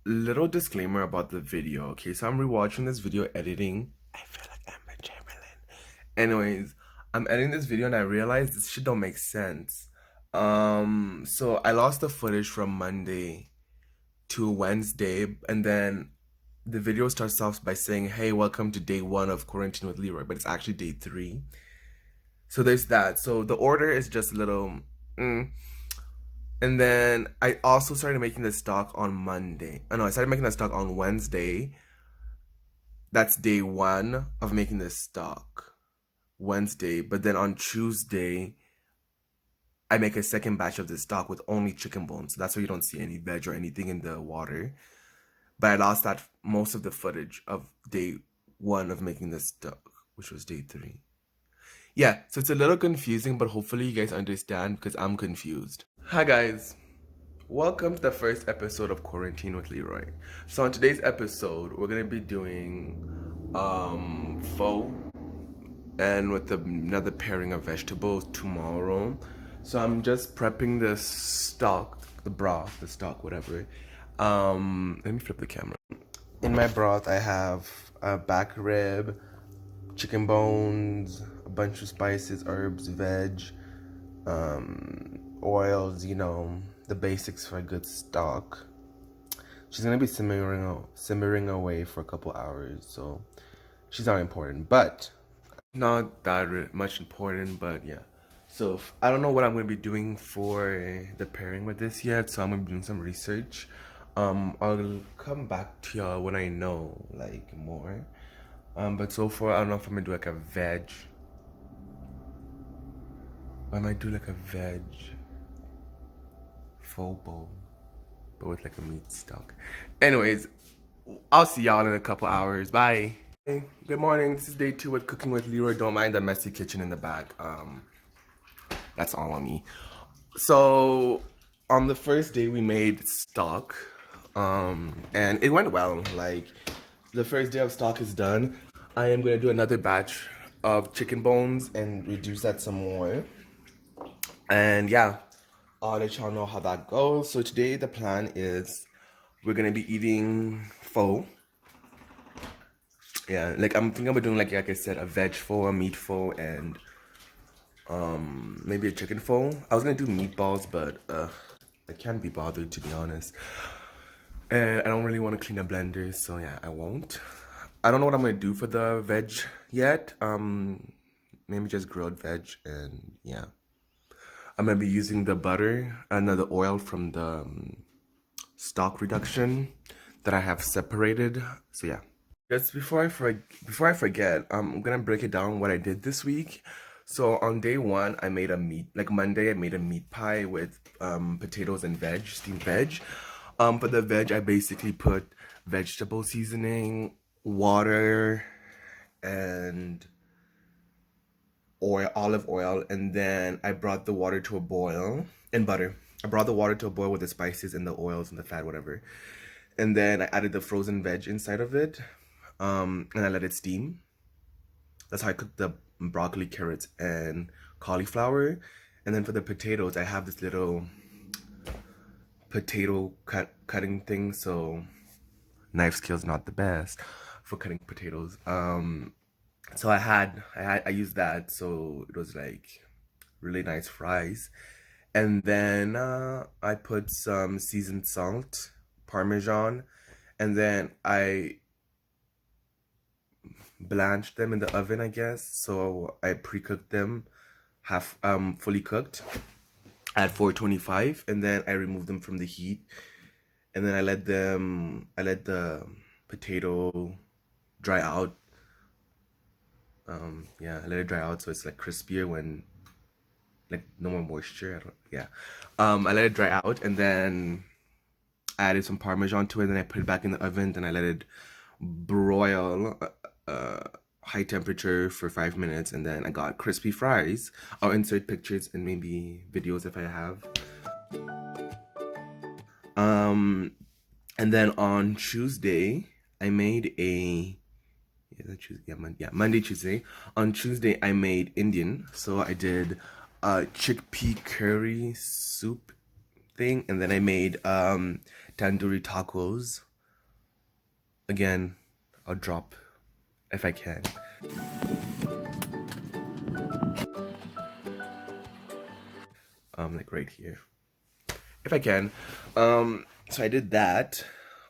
little disclaimer about the video. Okay, so I'm rewatching this video editing. I feel like I'm a Chamberlain. Anyways, I'm editing this video and I realized this shit don't make sense. So I lost the footage from Monday to Wednesday, and then the video starts off by saying, "Hey, welcome to day 1 of quarantine with Leroy," but it's actually day 3. So there's that. So the order is just a little. And then I also started making the stock on Monday. Oh no, I started making the stock on Wednesday. That's day 1 of making this stock. Wednesday. But then on Tuesday, I make a second batch of this stock with only chicken bones. So that's why you don't see any veg or anything in the water. But I lost that most of the footage of day 1 of making this stock, which was day 3. Yeah, so it's a little confusing, but hopefully you guys understand because I'm confused. Hi guys. Welcome to the first episode of Quarantine with Leroy. So on today's episode, we're gonna be doing pho and with another pairing of vegetables tomorrow. So I'm just prepping the stock, the broth, the stock, whatever. Let me flip the camera. In my broth, I have a back rib, chicken bones, a bunch of spices, herbs, veg, oils, the basics for a good stock. She's gonna be simmering away for a couple hours, so she's not important, but not that much important. But yeah, so I don't know what I'm gonna be doing for the pairing with this yet, so I'm gonna be doing some research. I'll come back to y'all when I know like more. But so far I don't know if I'm gonna do like a veg. I might do like a veg faux bowl, but with like a meat stock. Anyways, I'll see y'all in a couple hours. Bye. Hey, good morning. This is day 2 with Cooking with Leroy. Don't mind the messy kitchen in the back. That's all on me. So on the first day we made stock, and it went well. Like the first day of stock is done. I am gonna do another batch of chicken bones and reduce that some more. And yeah, I'll let y'all know how that goes. So today the plan is we're gonna be eating pho. Yeah, like I'm thinking about doing like I said, a veg pho, a meat pho, and maybe a chicken pho. I was gonna do meatballs, but I can't be bothered to be honest. And I don't really want to clean a blender, so yeah, I won't. I don't know what I'm gonna do for the veg yet. Maybe just grilled veg, and yeah. I'm gonna be using the butter and the oil from the stock reduction that I have separated. So yeah. Just before I forget, I'm gonna break it down what I did this week. So on day 1, I made a Monday I made a meat pie with potatoes and veg, steamed veg. For the veg, I basically put vegetable seasoning, water, and olive oil, and then I brought the water to a boil, and butter. I brought the water to a boil with the spices and the oils and the fat, whatever. And then I added the frozen veg inside of it, and I let it steam. That's how I cooked the broccoli, carrots, and cauliflower. And then for the potatoes, I have this little potato cutting thing, so knife skills not the best for cutting potatoes. So I used that, so it was like really nice fries. And then I put some seasoned salt, Parmesan, and then I blanched them in the oven, I guess. So I pre-cooked them, fully cooked at 425, and then I removed them from the heat. And then I let the potato dry out. Yeah, I let it dry out so it's like crispier when like no more moisture. I let it dry out, and then I added some Parmesan to it, and then I put it back in the oven, then I let it broil high temperature for 5 minutes, and then I got crispy fries. I'll insert pictures and maybe videos if I have. And then on Tuesday I made Monday, Tuesday. On Tuesday, I made Indian. So I did chickpea curry soup thing, and then I made tandoori tacos Again, I'll drop if I can. Like right here, if I can. So I did that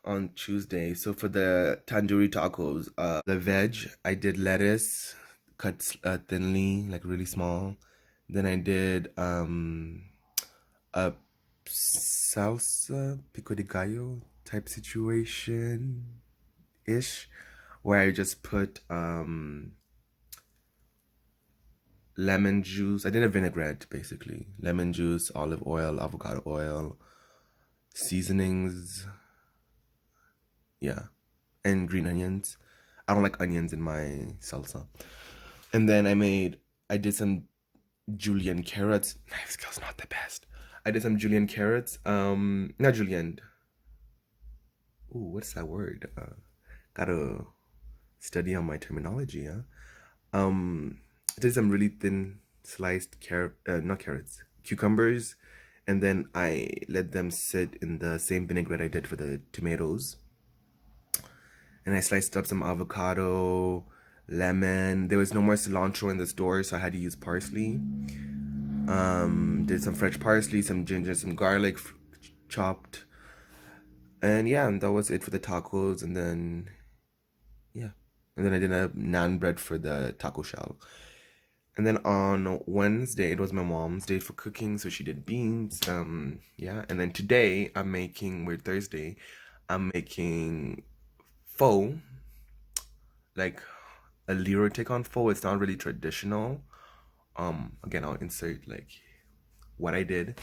on Tuesday. So for the tandoori tacos, the veg, I did lettuce cut thinly, like really small. Then I did a salsa pico de gallo type situation ish, where I just put lemon juice. I did a vinaigrette basically. Lemon juice, olive oil, avocado oil, seasonings, yeah, and green onions. I don't like onions in my salsa. And then I did some julienne carrots. My skill's not the best. I did some julienne carrots. Not julienne. Ooh, what's that word? Gotta study on my terminology, huh? I did some really thin sliced not carrots, cucumbers, and then I let them sit in the same vinaigrette I did for the tomatoes. And I sliced up some avocado, lemon. There was no more cilantro in the store, so I had to use parsley. Did some fresh parsley, some ginger, some garlic chopped. And yeah, and that was it for the tacos. And then, yeah. And then I did a naan bread for the taco shell. And then on Wednesday, it was my mom's day for cooking, so she did beans. Yeah. And then today, we're Thursday, I'm making pho, like a Leroy take on pho. It's not really traditional. Again, I'll insert like what I did.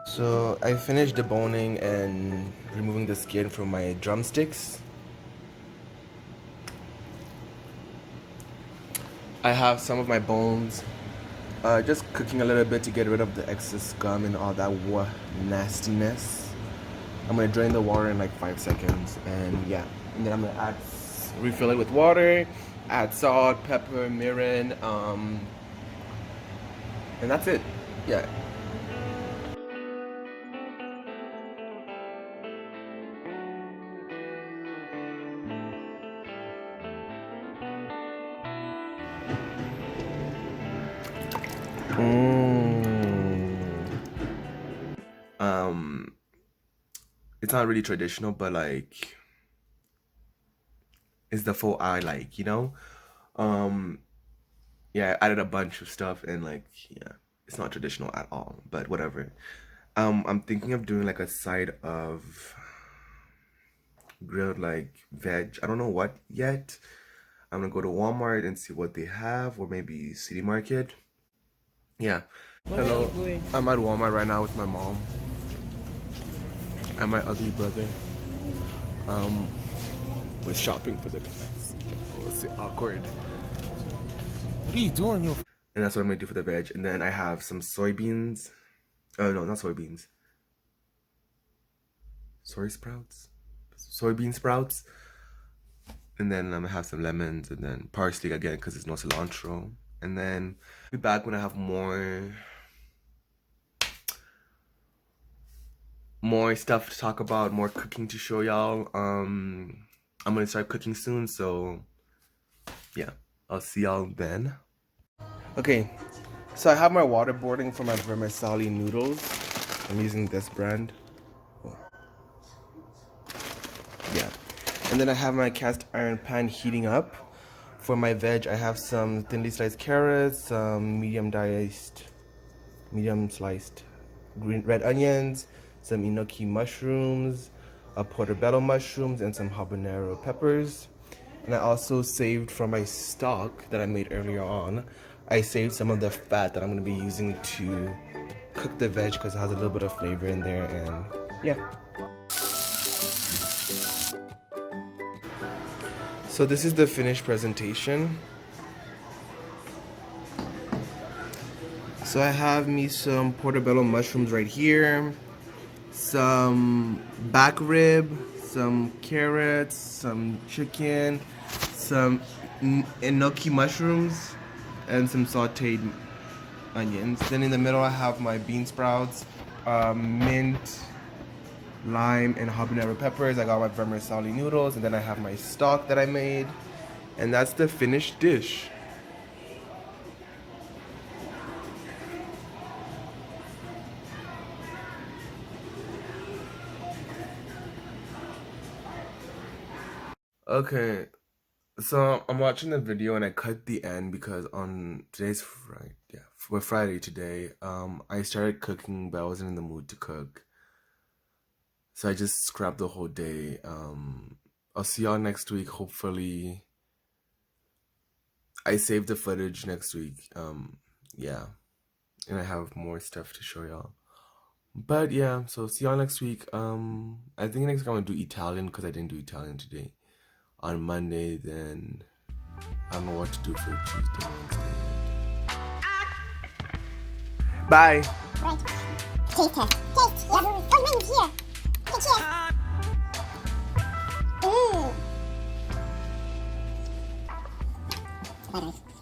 So I finished deboning and removing the skin from my drumsticks. I have some of my bones, just cooking a little bit to get rid of the excess scum and all that nastiness. I'm gonna drain the water in like 5 seconds, and yeah, and then I'm gonna refill it with water, add salt, pepper, mirin, and that's it. Yeah. Um, it's not really traditional, but like it's the pho I like, you know? Um, yeah, I added a bunch of stuff and like, yeah, it's not traditional at all, but whatever. I'm thinking of doing like a side of grilled like veg. I don't know what yet. I'm gonna go to Walmart and see what they have, or maybe City Market. Yeah. Hello. I'm at Walmart right now with my mom and my ugly brother. We're shopping for the class. Oh, it's awkward. What are you doing, yo? And that's what I'm gonna do for the veg. And then I have some soybeans. Oh no, not soybeans. Soy sprouts? Soybean sprouts. And then I'm gonna have some lemons and then parsley again because there's no cilantro. And then I'll be back when I have more stuff to talk about, more cooking to show y'all. I'm gonna start cooking soon, so yeah, I'll see y'all then. Okay, so I have my waterboarding for my vermicelli noodles. I'm using this brand. Yeah. And then I have my cast iron pan heating up. For my veg, I have some thinly sliced carrots, some medium sliced red onions, some enoki mushrooms, portobello mushrooms, and some habanero peppers. And I also saved from my stock that I made earlier on, I saved some of the fat that I'm going to be using to cook the veg because it has a little bit of flavor in there, and yeah. So this is the finished presentation. So I have me some portobello mushrooms right here, some back rib, some carrots, some chicken, some enoki mushrooms, and some sauteed onions. Then in the middle I have my bean sprouts, mint, lime and habanero peppers. I got my vermicelli noodles, and then I have my stock that I made, and that's the finished dish. Okay, so I'm watching the video and I cut the end because on today's Friday, yeah, for Friday today, I started cooking, but I wasn't in the mood to cook. So I just scrapped the whole day. I'll see y'all next week. Hopefully, I save the footage next week. Yeah, and I have more stuff to show y'all. But yeah, so see y'all next week. I think next week I'm gonna do Italian because I didn't do Italian today. On Monday, then I don't know what to do for Tuesday, Wednesday. Bye. Right. Taste test. Taste. Yeah. Oh, mine's here. Okay, cheers. Mmm. Bye, guys.